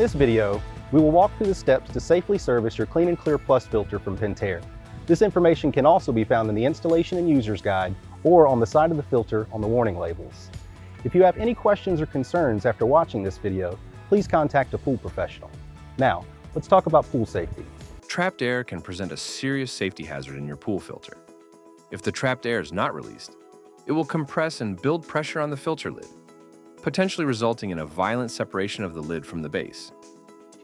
this video, we will walk through the steps to safely service your Clean and Clear Plus filter from Pentair. This information can also be found in the installation and user's guide or on the side of the filter on the warning labels. If you have any questions or concerns after watching this video, please contact a pool professional. Now, let's talk about pool safety. Trapped air can present a serious safety hazard in your pool filter. If the trapped air is not released, it will compress and build pressure on the filter lid, potentially resulting in a violent separation of the lid from the base.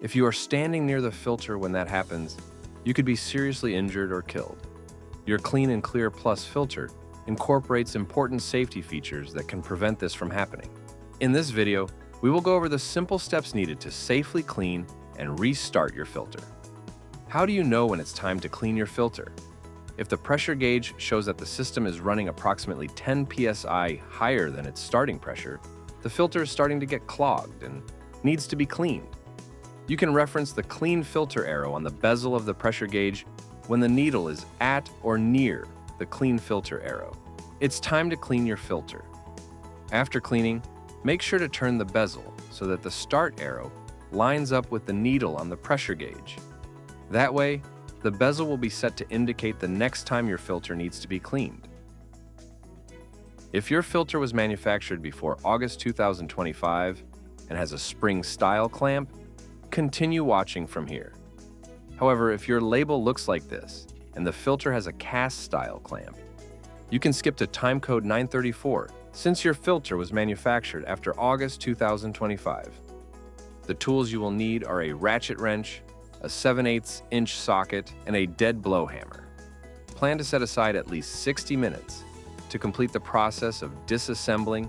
If you are standing near the filter when that happens, you could be seriously injured or killed. Your Clean and Clear Plus filter incorporates important safety features that can prevent this from happening. In this video, we will go over the simple steps needed to safely clean and restart your filter. How do you know when it's time to clean your filter? If the pressure gauge shows that the system is running approximately 10 psi higher than its starting pressure, the filter is starting to get clogged and needs to be cleaned. You can reference the clean filter arrow on the bezel of the pressure gauge when the needle is at or near the clean filter arrow. It's time to clean your filter. After cleaning, make sure to turn the bezel so that the start arrow lines up with the needle on the pressure gauge. That way, the bezel will be set to indicate the next time your filter needs to be cleaned. If your filter was manufactured before August 2025 and has a spring-style clamp, continue watching from here. However, if your label looks like this and the filter has a cast-style clamp, you can skip to timecode 934 since your filter was manufactured after August 2025. The tools you will need are a ratchet wrench, a 7/8" socket, and a dead blow hammer. Plan to set aside at least 60 minutes to complete the process of disassembling,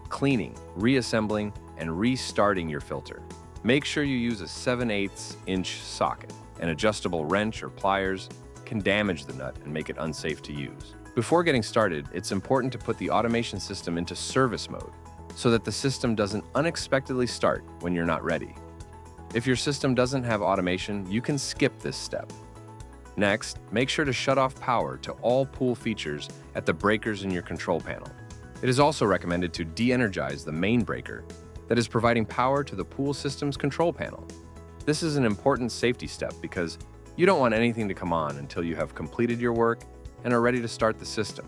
cleaning, reassembling, and restarting your filter. Make sure you use a 7/8" socket. An adjustable wrench or pliers can damage the nut and make it unsafe to use. Before getting started, it's important to put the automation system into service mode so that the system doesn't unexpectedly start when you're not ready. If your system doesn't have automation, you can skip this step. Next, make sure to shut off power to all pool features at the breakers in your control panel. It is also recommended to de-energize the main breaker that is providing power to the pool system's control panel. This is an important safety step because you don't want anything to come on until you have completed your work and are ready to start the system.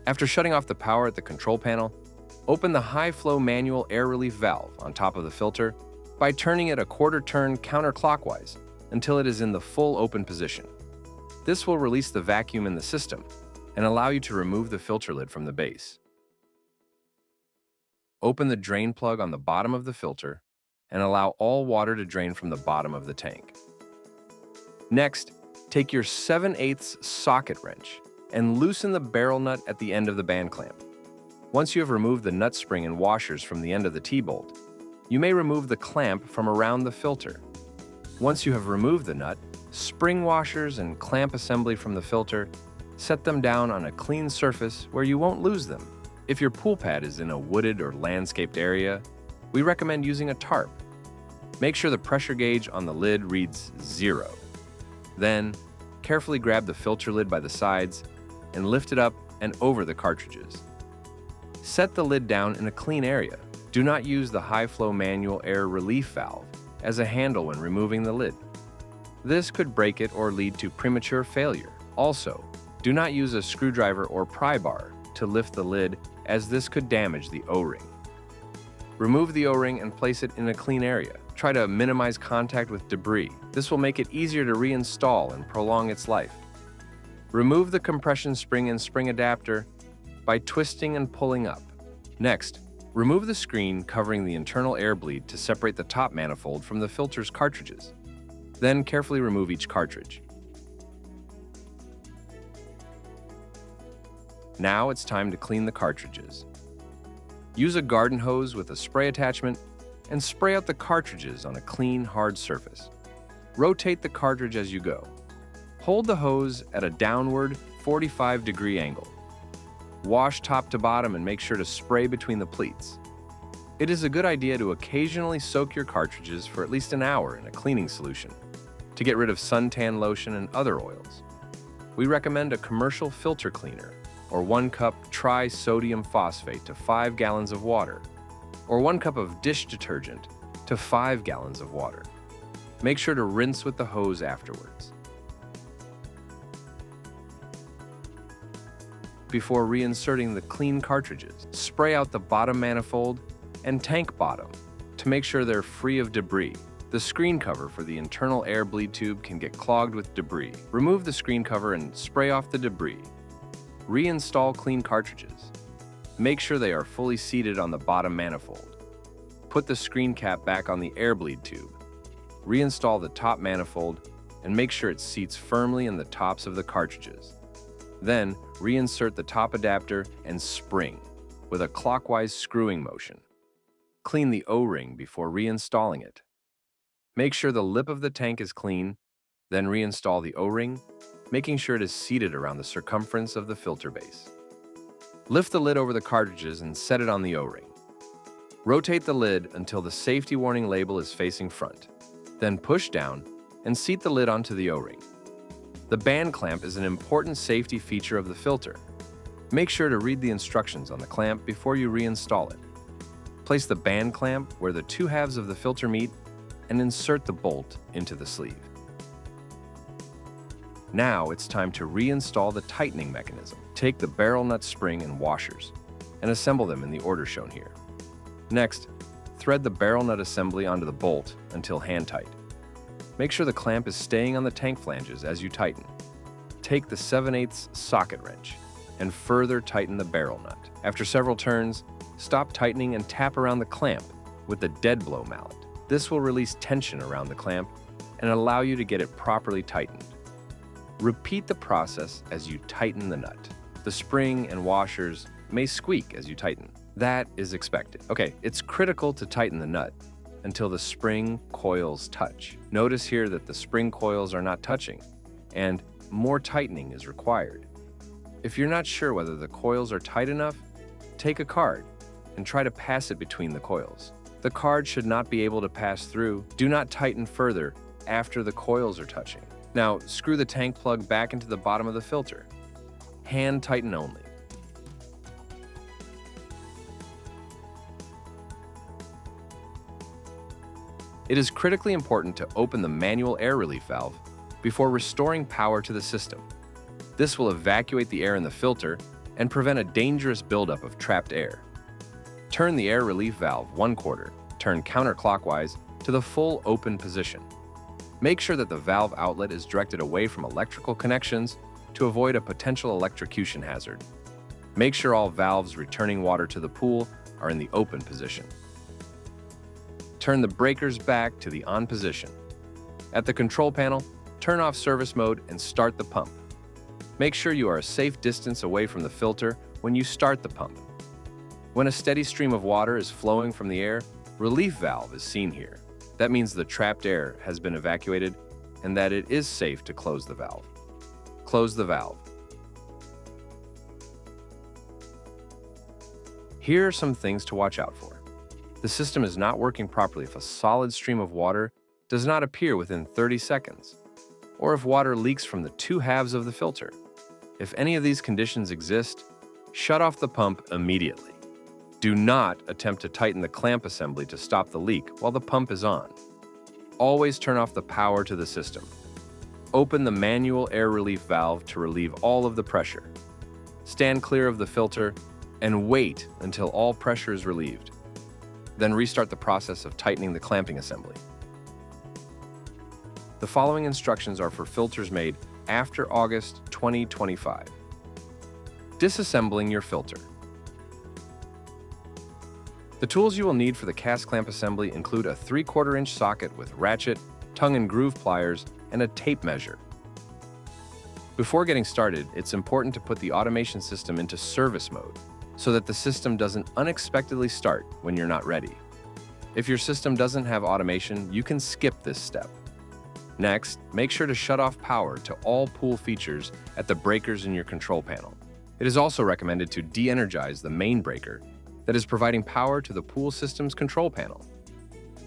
After shutting off the power at the control panel, open the high-flow manual air relief valve on top of the filter by turning it a quarter turn counterclockwise until it is in the full open position. This will release the vacuum in the system and allow you to remove the filter lid from the base. Open the drain plug on the bottom of the filter and allow all water to drain from the bottom of the tank. Next, take your 7/8" socket wrench and loosen the barrel nut at the end of the band clamp. Once you have removed the nut spring and washers from the end of the T-bolt, you may remove the clamp from around the filter. Once you have removed the nut, spring washers and clamp assembly from the filter, set them down on a clean surface where you won't lose them. If your pool pad is in a wooded or landscaped area, we recommend using a tarp. Make sure the pressure gauge on the lid reads 0. Then, carefully grab the filter lid by the sides and lift it up and over the cartridges. Set the lid down in a clean area. Do not use the high-flow manual air relief valve as a handle when removing the lid. This could break it or lead to premature failure. Also, do not use a screwdriver or pry bar to lift the lid as this could damage the O-ring. Remove the O-ring and place it in a clean area. Try to minimize contact with debris. This will make it easier to reinstall and prolong its life. Remove the compression spring and spring adapter by twisting and pulling up. Next, remove the screen covering the internal air bleed to separate the top manifold from the filter's cartridges. Then carefully remove each cartridge. Now it's time to clean the cartridges. Use a garden hose with a spray attachment and spray out the cartridges on a clean, hard surface. Rotate the cartridge as you go. Hold the hose at a downward 45-degree angle. Wash top to bottom and make sure to spray between the pleats. It is a good idea to occasionally soak your cartridges for at least an hour in a cleaning solution to get rid of suntan lotion and other oils. We recommend a commercial filter cleaner or 1 cup tri-sodium phosphate to 5 gallons of water or 1 cup of dish detergent to 5 gallons of water. Make sure to rinse with the hose afterwards. Before reinserting the clean cartridges, spray out the bottom manifold and tank bottom to make sure they're free of debris. The screen cover for the internal air bleed tube can get clogged with debris. Remove the screen cover and spray off the debris. Reinstall clean cartridges. Make sure they are fully seated on the bottom manifold. Put the screen cap back on the air bleed tube. Reinstall the top manifold and make sure it seats firmly in the tops of the cartridges. Then, reinsert the top adapter and spring with a clockwise screwing motion. Clean the O-ring before reinstalling it. Make sure the lip of the tank is clean, then reinstall the O-ring, making sure it is seated around the circumference of the filter base. Lift the lid over the cartridges and set it on the O-ring. Rotate the lid until the safety warning label is facing front. Then push down and seat the lid onto the O-ring. The band clamp is an important safety feature of the filter. Make sure to read the instructions on the clamp before you reinstall it. Place the band clamp where the 2 halves of the filter meet and insert the bolt into the sleeve. Now it's time to reinstall the tightening mechanism. Take the barrel nut spring and washers and assemble them in the order shown here. Next, thread the barrel nut assembly onto the bolt until hand tight. Make sure the clamp is staying on the tank flanges as you tighten. Take the 7/8 socket wrench and further tighten the barrel nut. After several turns, stop tightening and tap around the clamp with the dead blow mallet. This will release tension around the clamp and allow you to get it properly tightened. Repeat the process as you tighten the nut. The spring and washers may squeak as you tighten. That is expected. Okay, it's critical to tighten the nut until the spring coils touch. Notice here that the spring coils are not touching, and more tightening is required. If you're not sure whether the coils are tight enough, take a card and try to pass it between the coils. The card should not be able to pass through. Do not tighten further after the coils are touching. Now, screw the tank plug back into the bottom of the filter. Hand tighten only. It is critically important to open the manual air relief valve before restoring power to the system. This will evacuate the air in the filter and prevent a dangerous buildup of trapped air. Turn the air relief valve 1/4, turn counterclockwise to the full open position. Make sure that the valve outlet is directed away from electrical connections to avoid a potential electrocution hazard. Make sure all valves returning water to the pool are in the open position. Turn the breakers back to the on position. At the control panel, turn off service mode and start the pump. Make sure you are a safe distance away from the filter when you start the pump. When a steady stream of water is flowing from the air, relief valve is seen here. That means the trapped air has been evacuated and that it is safe to close the valve. Close the valve. Here are some things to watch out for. The system is not working properly if a solid stream of water does not appear within 30 seconds, or if water leaks from the 2 halves of the filter. If any of these conditions exist, shut off the pump immediately. Do not attempt to tighten the clamp assembly to stop the leak while the pump is on. Always turn off the power to the system. Open the manual air relief valve to relieve all of the pressure. Stand clear of the filter and wait until all pressure is relieved. Then restart the process of tightening the clamping assembly. The following instructions are for filters made after August 2025. Disassembling your filter. The tools you will need for the cast clamp assembly include a 3/4 inch socket with ratchet, tongue and groove pliers, and a tape measure. Before getting started, it's important to put the automation system into service mode so that the system doesn't unexpectedly start when you're not ready. If your system doesn't have automation, you can skip this step. Next, make sure to shut off power to all pool features at the breakers in your control panel. It is also recommended to de-energize the main breaker that is providing power to the pool system's control panel.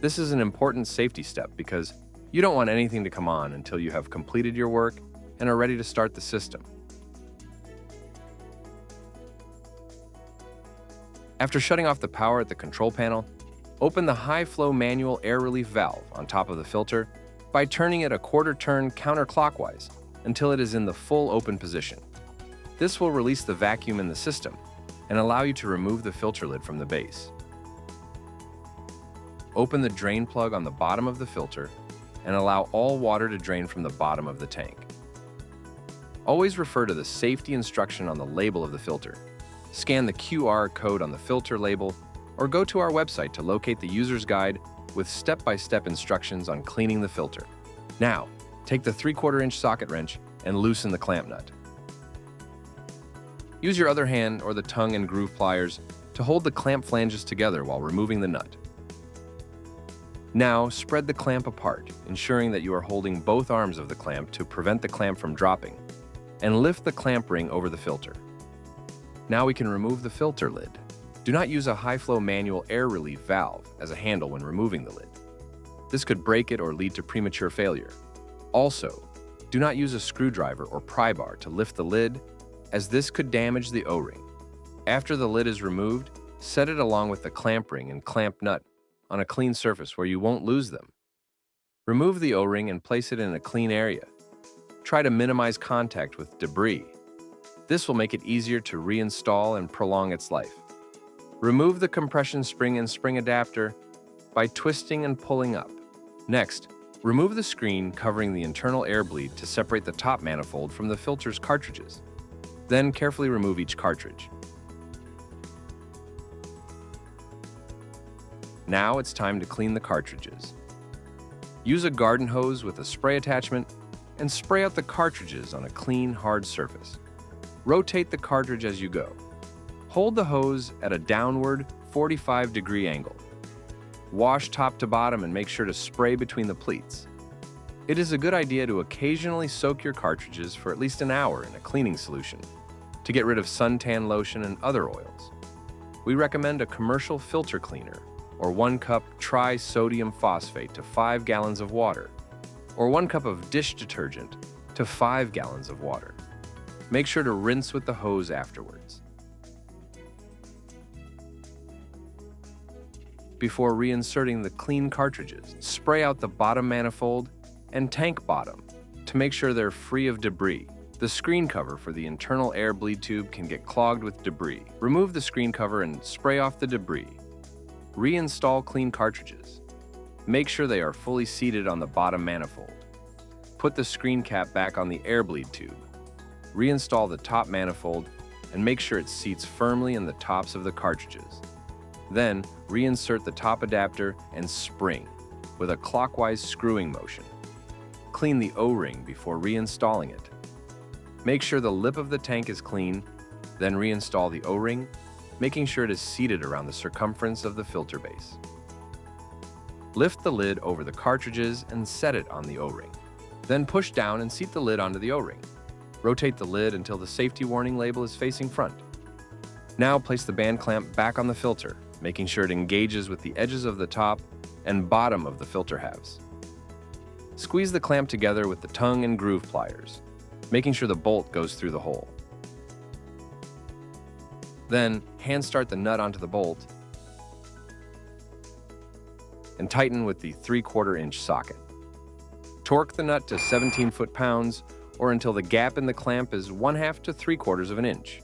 This is an important safety step because you don't want anything to come on until you have completed your work and are ready to start the system. After shutting off the power at the control panel, open the high-flow manual air relief valve on top of the filter by turning it a quarter turn counterclockwise until it is in the full open position. This will release the vacuum in the system and allow you to remove the filter lid from the base. Open the drain plug on the bottom of the filter and allow all water to drain from the bottom of the tank. Always refer to the safety instruction on the label of the filter. Scan the QR code on the filter label or go to our website to locate the user's guide with step-by-step instructions on cleaning the filter. Now, take the 3/4-inch socket wrench and loosen the clamp nut. Use your other hand or the tongue and groove pliers to hold the clamp flanges together while removing the nut. Now, spread the clamp apart, ensuring that you are holding both arms of the clamp to prevent the clamp from dropping, and lift the clamp ring over the filter. Now we can remove the filter lid. Do not use a high-flow manual air relief valve as a handle when removing the lid. This could break it or lead to premature failure. Also, do not use a screwdriver or pry bar to lift the lid, as this could damage the O-ring. After the lid is removed, set it along with the clamp ring and clamp nut on a clean surface where you won't lose them. Remove the O-ring and place it in a clean area. Try to minimize contact with debris. This will make it easier to reinstall and prolong its life. Remove the compression spring and spring adapter by twisting and pulling up. Next, remove the screen covering the internal air bleed to separate the top manifold from the filter's cartridges. Then carefully remove each cartridge. Now it's time to clean the cartridges. Use a garden hose with a spray attachment and spray out the cartridges on a clean, hard surface. Rotate the cartridge as you go. Hold the hose at a downward 45-degree angle. Wash top to bottom and make sure to spray between the pleats. It is a good idea to occasionally soak your cartridges for at least an hour in a cleaning solution to get rid of suntan lotion and other oils. We recommend a commercial filter cleaner or 1 cup tri-sodium phosphate to 5 gallons of water, or 1 cup of dish detergent to 5 gallons of water. Make sure to rinse with the hose afterwards. Before reinserting the clean cartridges, spray out the bottom manifold and tank bottom to make sure they're free of debris. The screen cover for the internal air bleed tube can get clogged with debris. Remove the screen cover and spray off the debris. Reinstall clean cartridges. Make sure they are fully seated on the bottom manifold. Put the screen cap back on the air bleed tube. Reinstall the top manifold and make sure it seats firmly in the tops of the cartridges. Then, reinsert the top adapter and spring with a clockwise screwing motion. Clean the O-ring before reinstalling it. Make sure the lip of the tank is clean, then reinstall the O-ring, making sure it is seated around the circumference of the filter base. Lift the lid over the cartridges and set it on the O-ring. Then push down and seat the lid onto the O-ring. Rotate the lid until the safety warning label is facing front. Now place the band clamp back on the filter, making sure it engages with the edges of the top and bottom of the filter halves. Squeeze the clamp together with the tongue and groove pliers, making sure the bolt goes through the hole. Then, hand start the nut onto the bolt and tighten with the 3/4-inch socket. Torque the nut to 17 foot-pounds or until the gap in the clamp is 1/2 to 3/4 of an inch.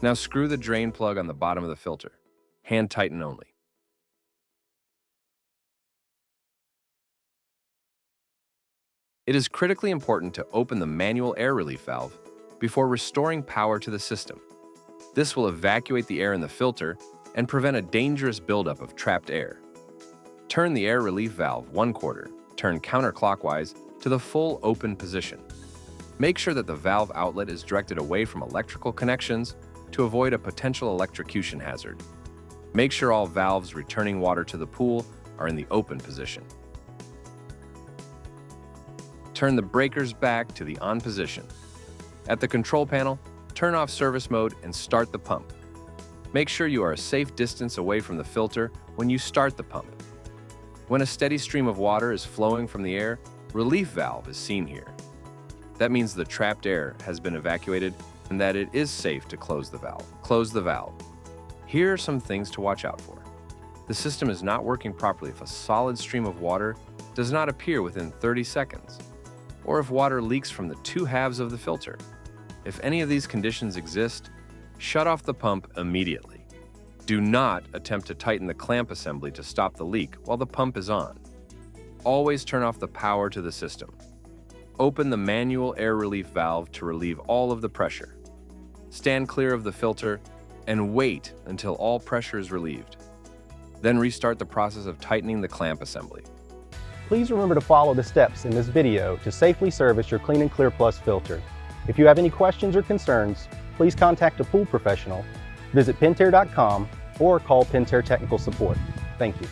Now screw the drain plug on the bottom of the filter. Hand tighten only. It is critically important to open the manual air relief valve before restoring power to the system. This will evacuate the air in the filter and prevent a dangerous buildup of trapped air. Turn the air relief valve 1/4, turn counterclockwise to the full open position. Make sure that the valve outlet is directed away from electrical connections to avoid a potential electrocution hazard. Make sure all valves returning water to the pool are in the open position. Turn the breakers back to the on position. At the control panel, turn off service mode and start the pump. Make sure you are a safe distance away from the filter when you start the pump. When a steady stream of water is flowing from the air, relief valve is seen here. That means the trapped air has been evacuated and that it is safe to close the valve. Close the valve. Here are some things to watch out for. The system is not working properly if a solid stream of water does not appear within 30 seconds, or if water leaks from the two halves of the filter. If any of these conditions exist, shut off the pump immediately. Do not attempt to tighten the clamp assembly to stop the leak while the pump is on. Always turn off the power to the system. Open the manual air relief valve to relieve all of the pressure. Stand clear of the filter and wait until all pressure is relieved. Then restart the process of tightening the clamp assembly. Please remember to follow the steps in this video to safely service your Clean and Clear Plus filter. If you have any questions or concerns, please contact a pool professional, visit Pentair.com, or call Pentair Technical Support. Thank you.